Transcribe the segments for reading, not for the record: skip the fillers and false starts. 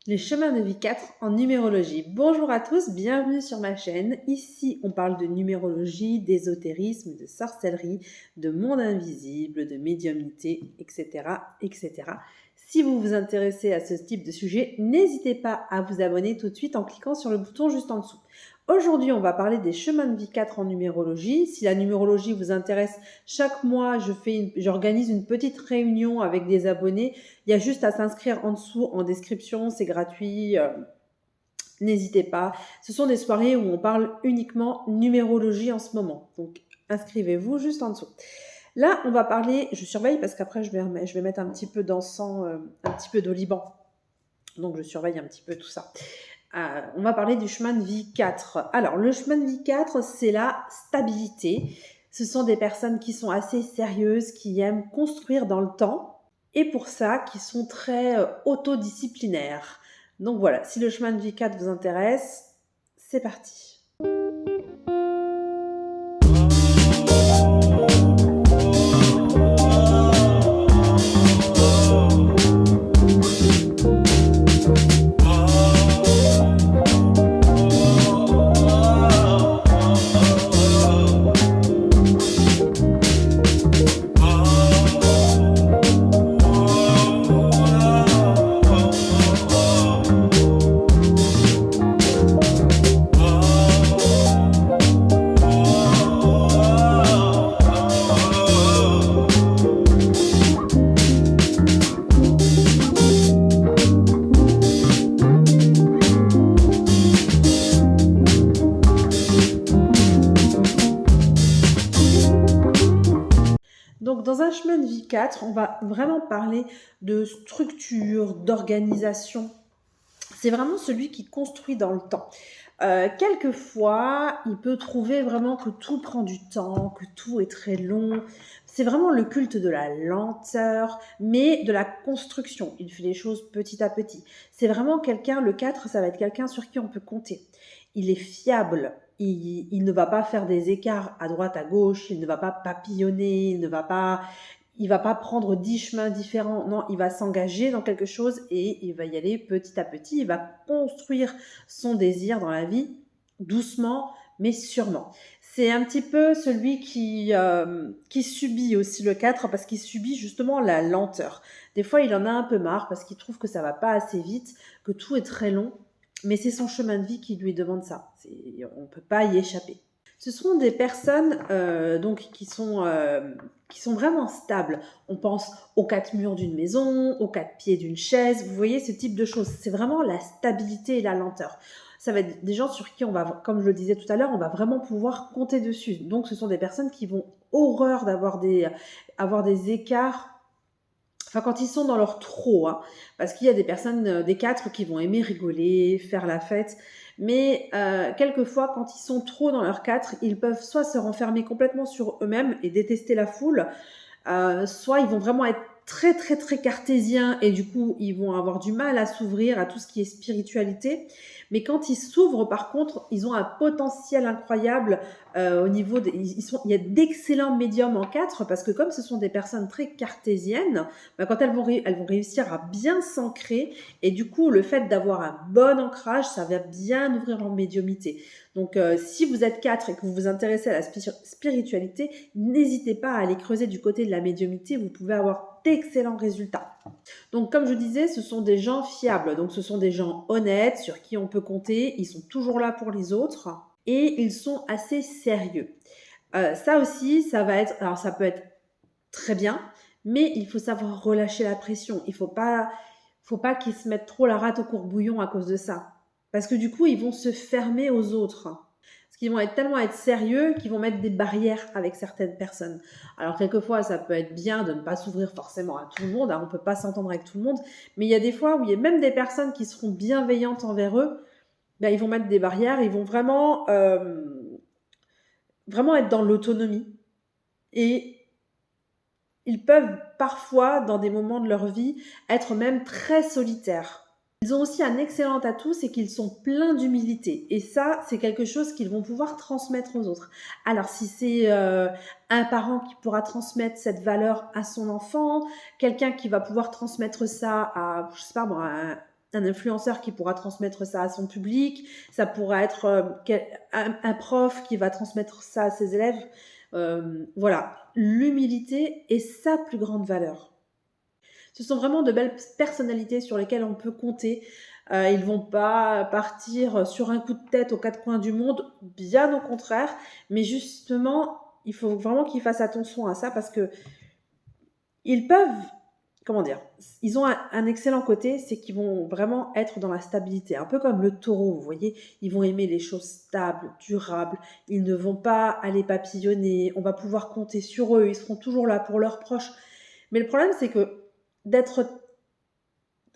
Les chemins de vie 4 en numérologie. Bonjour à tous, bienvenue sur ma chaîne. Ici, on parle de numérologie, d'ésotérisme, de sorcellerie, de monde invisible, de médiumnité, etc., etc. Si vous vous intéressez à ce type de sujet, n'hésitez pas à vous abonner tout de suite en cliquant sur le bouton juste en dessous. Aujourd'hui, on va parler des chemins de vie 4 en numérologie. Si la numérologie vous intéresse, chaque mois, j'organise une petite réunion avec des abonnés. Il y a juste à s'inscrire en dessous en description, c'est gratuit. N'hésitez pas. Ce sont des soirées où on parle uniquement numérologie en ce moment. Donc, inscrivez-vous juste en dessous. Là, on va parler, je surveille parce qu'après, je vais mettre un petit peu d'encens, un petit peu d'oliban. Donc, je surveille un petit peu tout ça. On va parler du chemin de vie 4. Alors, le chemin de vie 4, c'est la stabilité. Ce sont des personnes qui sont assez sérieuses, qui aiment construire dans le temps et pour ça, qui sont très autodisciplinaires. Donc voilà, si le chemin de vie 4 vous intéresse, c'est parti. Donc, dans un chemin de vie 4, on va vraiment parler de structure, d'organisation. C'est vraiment celui qui construit dans le temps. Quelquefois, il peut trouver vraiment que tout prend du temps, que tout est très long. C'est vraiment le culte de la lenteur, mais de la construction. Il fait les choses petit à petit. C'est vraiment quelqu'un, le 4, ça va être quelqu'un sur qui on peut compter. Il est fiable. Il ne va pas faire des écarts à droite, à gauche. Il ne va pas papillonner. Il va pas prendre 10 chemins différents. Non, il va s'engager dans quelque chose et il va y aller petit à petit. Il va construire son désir dans la vie doucement, mais sûrement. C'est un petit peu celui qui subit aussi le 4 parce qu'il subit justement la lenteur. Des fois, il en a un peu marre parce qu'il trouve que ça va pas assez vite, que tout est très long. Mais c'est son chemin de vie qui lui demande ça. On ne peut pas y échapper. Ce sont des personnes donc qui sont vraiment stables. On pense aux 4 murs d'une maison, aux 4 pieds d'une chaise. Vous voyez ce type de choses. C'est vraiment la stabilité et la lenteur. Ça va être des gens sur qui on va, comme je le disais tout à l'heure, on va vraiment pouvoir compter dessus. Donc ce sont des personnes qui vont horreur d'avoir avoir des écarts. Enfin, quand ils sont dans leur trop, hein, parce qu'il y a des personnes, des 4 qui vont aimer rigoler, faire la fête, mais quelquefois, quand ils sont trop dans leur 4, ils peuvent soit se renfermer complètement sur eux-mêmes et détester la foule, soit ils vont vraiment être très très très cartésiens et du coup ils vont avoir du mal à s'ouvrir à tout ce qui est spiritualité. Mais quand ils s'ouvrent, par contre, ils ont un potentiel incroyable au niveau il y a d'excellents médiums en 4 parce que comme ce sont des personnes très cartésiennes, bah, quand elles vont réussir à bien s'ancrer et du coup le fait d'avoir un bon ancrage, ça va bien ouvrir en médiumité. Donc si vous êtes 4 et que vous vous intéressez à la spiritualité, n'hésitez pas à aller creuser du côté de la médiumité, vous pouvez avoir d'excellents résultats. Donc comme je disais, ce sont des gens fiables, donc ce sont des gens honnêtes, sur qui on peut compter, ils sont toujours là pour les autres et ils sont assez sérieux. Ça aussi, alors ça peut être très bien, mais il faut savoir relâcher la pression. Il faut pas qu'ils se mettent trop la rate au courbouillon à cause de ça. Parce que du coup, ils vont se fermer aux autres. Parce qu'ils vont tellement être sérieux qu'ils vont mettre des barrières avec certaines personnes. Alors, quelquefois, ça peut être bien de ne pas s'ouvrir forcément à tout le monde. Hein, on ne peut pas s'entendre avec tout le monde. Mais il y a des fois où il y a même des personnes qui seront bienveillantes envers eux. Ben, ils vont mettre des barrières. Ils vont vraiment être dans l'autonomie. Et ils peuvent parfois, dans des moments de leur vie, être même très solitaires. Ils ont aussi un excellent atout, c'est qu'ils sont pleins d'humilité. Et ça, c'est quelque chose qu'ils vont pouvoir transmettre aux autres. Alors, si c'est un parent qui pourra transmettre cette valeur à son enfant, quelqu'un qui va pouvoir transmettre ça à, je sais pas moi, un influenceur qui pourra transmettre ça à son public, ça pourra être un prof qui va transmettre ça à ses élèves. Voilà, l'humilité est sa plus grande valeur. Ce sont vraiment de belles personnalités sur lesquelles on peut compter. Ils ne vont pas partir sur un coup de tête aux quatre coins du monde, bien au contraire. Mais justement, il faut vraiment qu'ils fassent attention à ça parce que ils peuvent, comment dire, ils ont un excellent côté, c'est qu'ils vont vraiment être dans la stabilité. Un peu comme le taureau, vous voyez, ils vont aimer les choses stables, durables. Ils ne vont pas aller papillonner. On va pouvoir compter sur eux. Ils seront toujours là pour leurs proches. Mais le problème, c'est que d'être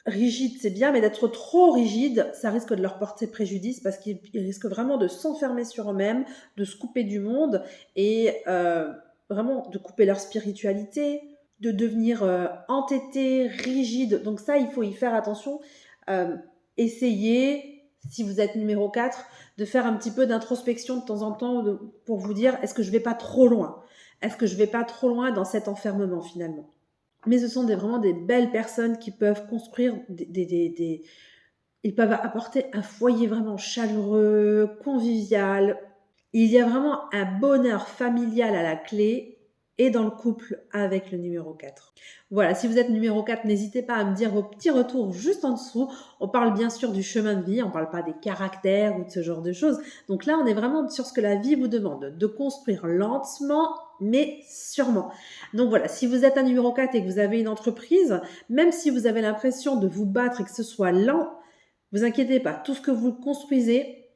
rigide, c'est bien, mais d'être trop rigide, ça risque de leur porter préjudice parce qu'ils risquent vraiment de s'enfermer sur eux-mêmes, de se couper du monde et vraiment de couper leur spiritualité, de devenir entêtés, rigides. Donc ça, il faut y faire attention. Essayez, si vous êtes numéro 4, de faire un petit peu d'introspection de temps en temps pour vous dire, est-ce que je vais pas trop loin? Est-ce que je vais pas trop loin dans cet enfermement finalement? Mais ce sont vraiment des belles personnes qui peuvent construire ils peuvent apporter un foyer vraiment chaleureux, convivial. Il y a vraiment un bonheur familial à la clé et dans le couple avec le numéro 4. Voilà, si vous êtes numéro 4, n'hésitez pas à me dire vos petits retours juste en dessous. On parle bien sûr du chemin de vie, on ne parle pas des caractères ou de ce genre de choses. Donc là, on est vraiment sur ce que la vie vous demande, de construire lentement mais sûrement. Donc voilà, si vous êtes un numéro 4 et que vous avez une entreprise, même si vous avez l'impression de vous battre et que ce soit lent, vous inquiétez pas, tout ce que vous construisez,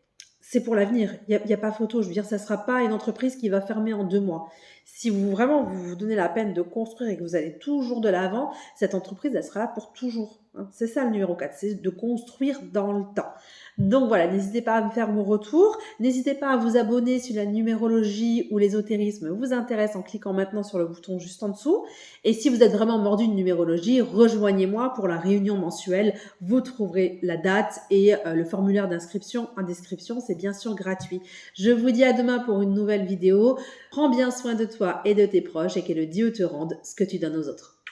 c'est pour l'avenir. Il y a pas photo. Je veux dire, ça ne sera pas une entreprise qui va fermer en 2 mois. Si vous vous donnez la peine de construire et que vous allez toujours de l'avant, cette entreprise, elle sera là pour toujours. Hein. C'est ça le numéro 4, c'est de construire dans le temps. Donc voilà, n'hésitez pas à me faire vos retours. N'hésitez pas à vous abonner si la numérologie ou l'ésotérisme vous intéresse en cliquant maintenant sur le bouton juste en dessous. Et si vous êtes vraiment mordu de numérologie, rejoignez-moi pour la réunion mensuelle. Vous trouverez la date et le formulaire d'inscription en description. C'est bien sûr gratuit. Je vous dis à demain pour une nouvelle vidéo. Prends bien soin de toi et de tes proches et que le Dieu te rende ce que tu donnes aux autres.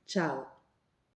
Ciao!